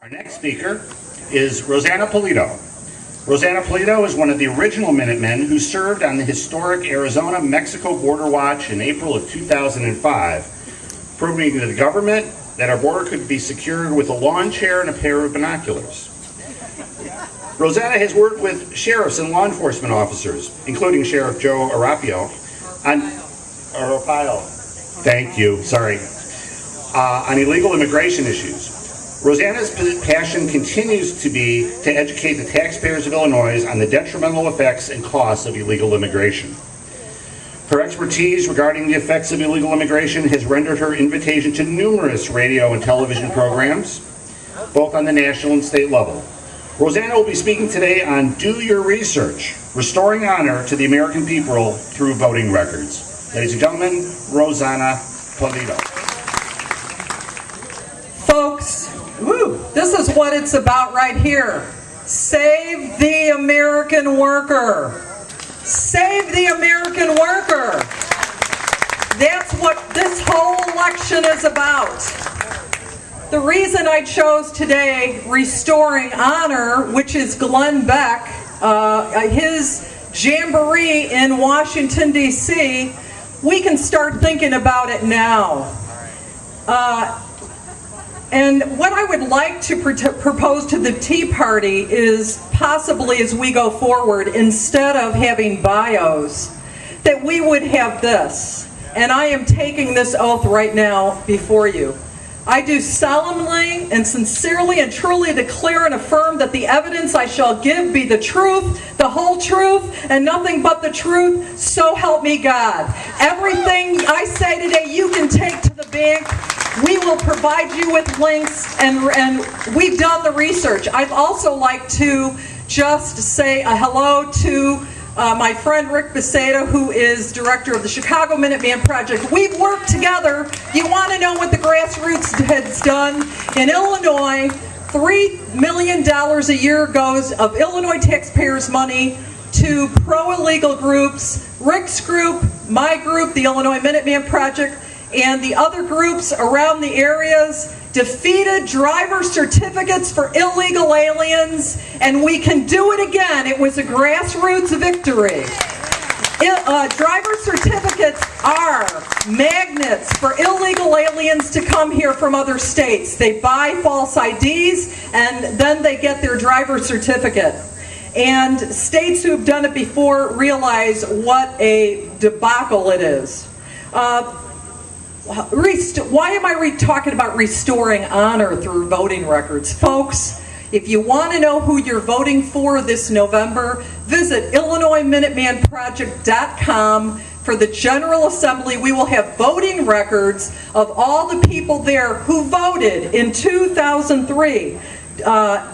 Our next speaker is Rosanna Pulido. Rosanna Pulido is one of the original Minutemen who served on the historic Arizona-Mexico border watch in April of 2005, proving to the government that our border could be secured with a lawn chair and a pair of binoculars. Rosanna has worked with sheriffs and law enforcement officers, including Sheriff Joe Arapio, on illegal immigration issues. Rosanna's passion continues to be to educate the taxpayers of Illinois on the detrimental effects and costs of illegal immigration. Her expertise regarding the effects of illegal immigration has rendered her invitation to numerous radio and television programs, both on the national and state level. Rosanna will be speaking today on Do Your Research, Restoring Honor to the American People Through Voting Records. Ladies and gentlemen, Rosanna Pulido. Folks, this is what it's about right here. Save the American worker. Save the American worker. That's what this whole election is about. The reason I chose today Restoring Honor, which is Glenn Beck, his jamboree in Washington, D.C., we can start thinking about it now. And what I would like to propose to the Tea Party is possibly as we go forward, instead of having bios, that we would have this. And I am taking this oath right now before you. I do solemnly and sincerely and truly declare and affirm that the evidence I shall give be the truth, the whole truth, and nothing but the truth, so help me God. Everything I say today you can take to the bank. We will provide you with links, and we've done the research. I'd also like to just say a hello to my friend Rick Becerra, who is director of the Chicago Minuteman Project. We've worked together. You want to know what the grassroots has done? In Illinois, $3 million a year goes of Illinois taxpayers' money to pro-illegal groups. Rick's group, my group, the Illinois Minuteman Project, and the other groups around the areas defeated driver certificates for illegal aliens, and we can do it again. It was a grassroots victory. Driver certificates are magnets for illegal aliens to come here from other states. They buy false IDs and then they get their driver certificate. And states who have done it before realize what a debacle it is. Why am I talking about restoring honor through voting records? Folks, if you want to know who you're voting for this November, visit IllinoisMinutemanProject.com. For the General Assembly, we will have voting records of all the people there who voted in 2003,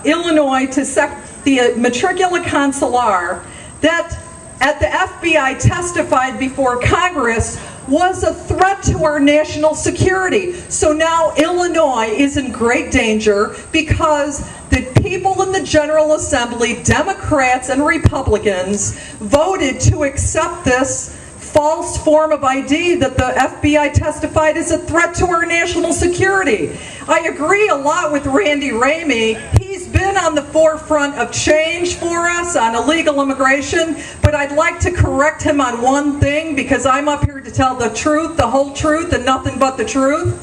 Illinois, to set the matricula consular that at the FBI testified before Congress was a threat to our national security. So now Illinois is in great danger because the people in the General Assembly, Democrats and Republicans, voted to accept this false form of ID that the FBI testified is a threat to our national security. I agree a lot with Randy Ramey. He's been on the forefront of change for us on illegal immigration, but I'd like to correct him on one thing, because I'm up here to tell the truth, the whole truth, and nothing but the truth.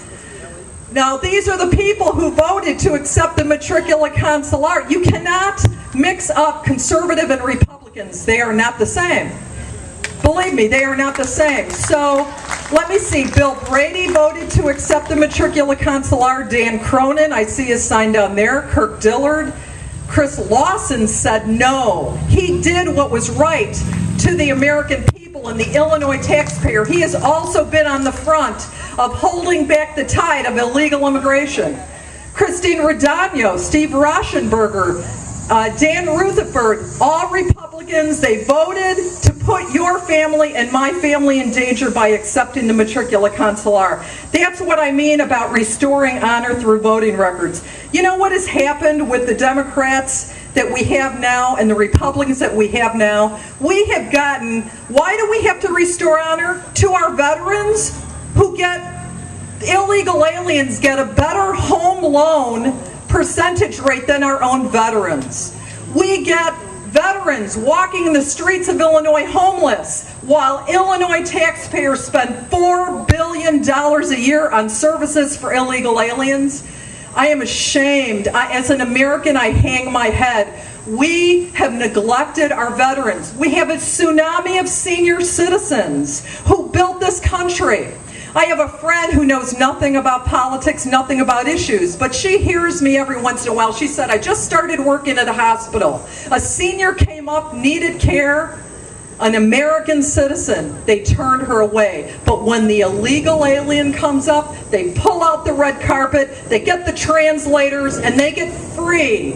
Now, these are the people who voted to accept the matricula consular. You cannot mix up conservative and Republicans. They are not the same. Believe me, they are not the same. So, let me see. Bill Brady voted to accept the matricula consular. Dan Cronin, I see his sign down there. Kirk Dillard. Chris Lawson said no. He did what was right to the American people and the Illinois taxpayer. He has also been on the front of holding back the tide of illegal immigration. Christine Radagno, Steve Rauschenberger, Dan Rutherford, all Republicans, they voted to put your family and my family in danger by accepting the matricula consular. That's what I mean about restoring honor through voting records. You know what has happened with the Democrats that we have now and the Republicans that we have now? We have gotten, why do we have to restore honor? To our veterans who get, illegal aliens get a better home loan percentage rate than our own veterans. We get veterans walking in the streets of Illinois homeless, while Illinois taxpayers spend $4 billion a year on services for illegal aliens. I am ashamed. As an American, I hang my head. We have neglected our veterans. We have a tsunami of senior citizens who built this country. I have a friend who knows nothing about politics, nothing about issues, but she hears me every once in a while. She said, I just started working at a hospital. A senior came up, needed care, an American citizen. They turned her away. But when the illegal alien comes up, they pull out the red carpet, they get the translators, and they get free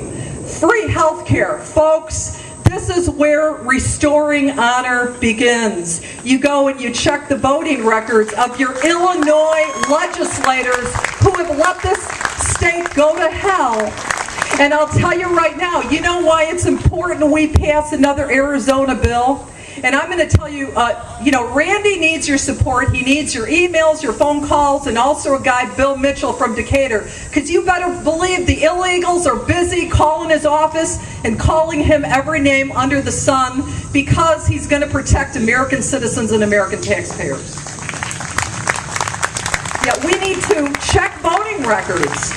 health care. Folks, this is where restoring honor begins. You go and you check the voting records of your Illinois legislators who have let this state go to hell. And I'll tell you right now, you know why it's important we pass another Arizona bill? And I'm going to tell you, Randy needs your support. He needs your emails, your phone calls, and also a guy, Bill Mitchell from Decatur. Because you better believe the illegals are busy calling his office and calling him every name under the sun because he's going to protect American citizens and American taxpayers. Yeah, we need to check voting records.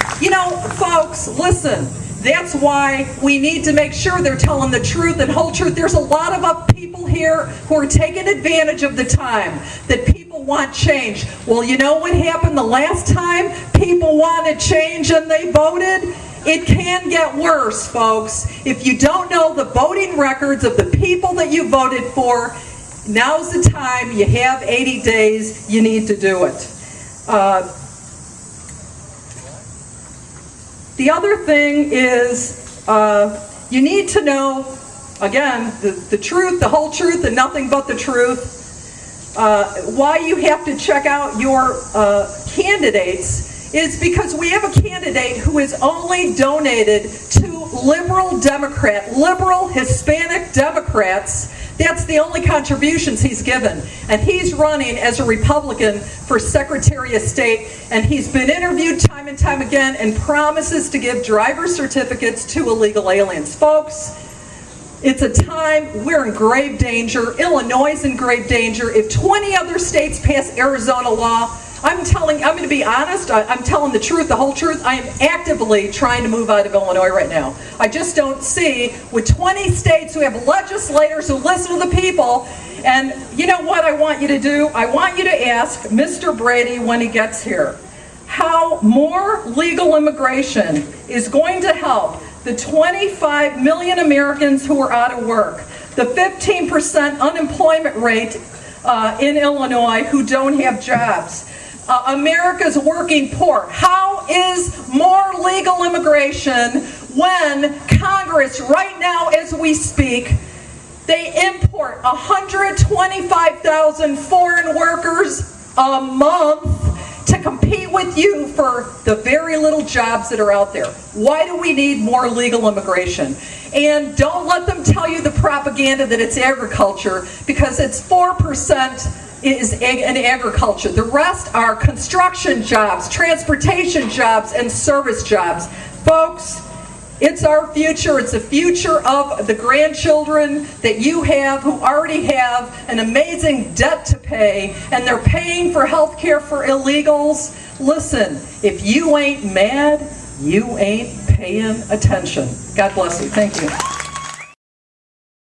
Folks, listen. That's why we need to make sure they're telling the truth and whole truth. There's a lot of people here who are taking advantage of the time that people want change. Well, you know what happened the last time people wanted change and they voted? It can get worse, folks. If you don't know the voting records of the people that you voted for, now's the time. You have 80 days. You need to do it. The other thing is you need to know, again, the truth, the whole truth, and nothing but the truth. Why you have to check out your candidates is because we have a candidate who is only donated to liberal Hispanic Democrats. That's the only contributions he's given. And he's running as a Republican for Secretary of State, and he's been interviewed time and time again and promises to give driver's certificates to illegal aliens. Folks, it's a time we're in grave danger. Illinois is in grave danger. If 20 other states pass Arizona law, I'm going to be honest, I'm telling the truth, the whole truth. I am actively trying to move out of Illinois right now. I just don't see, with 20 states who have legislators who listen to the people, and you know what I want you to do? I want you to ask Mr. Brady when he gets here how more legal immigration is going to help the 25 million Americans who are out of work, the 15% unemployment rate in Illinois who don't have jobs, America's working poor. How is more legal immigration when Congress, right now as we speak, they import 125,000 foreign workers a month to compete with you for the very little jobs that are out there? Why do we need more legal immigration? And don't let them tell you the propaganda that it's agriculture, because it's 4% is in agriculture. The rest are construction jobs, transportation jobs, and service jobs. Folks, it's our future. It's the future of the grandchildren that you have who already have an amazing debt to pay, and they're paying for health care for illegals. Listen, if you ain't mad, you ain't paying attention. God bless you. Thank you.